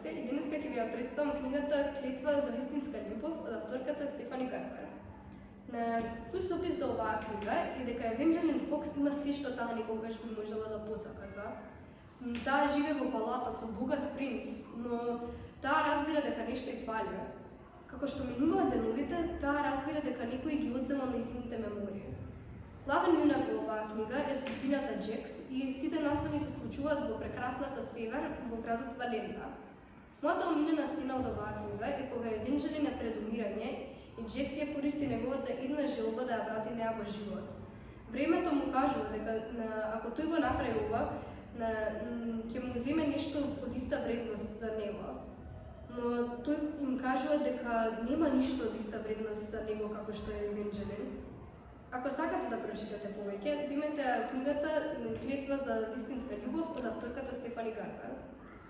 Македонска и денеска ќе ви ја представам книгата Клетва за вистинска љубов од авторката Стефани Гарвер. На вкус опис за оваа книга е дека Евенџелин Фокс има се што таа никогаш би можела да посака за. Таа живее во палата со богат принц, но таа разбира дека нешто и фали. Како што минуваат деновите, таа разбира дека некој ги одзема нејзините мемории. Главен јунак во оваа книга е судбината Джекс и сите настави се случуваат во прекрасната север во градот Валенда. Мојата омилена сцена од оваа книга е кога Евенџелин е пред умирање и Джекс ја користи неговата една желба да ја врати неа во живот. Времето му кажува дека ако тој го направи ова, ќе му земе нешто од иста вредност за него. Но тој им кажува дека нема ништо од иста вредност за него како што е Евенџелин. Ако сакате да прочитате повеќе, земете книгата Клетва за вистинска љубов од авторката Стефани Гарвер.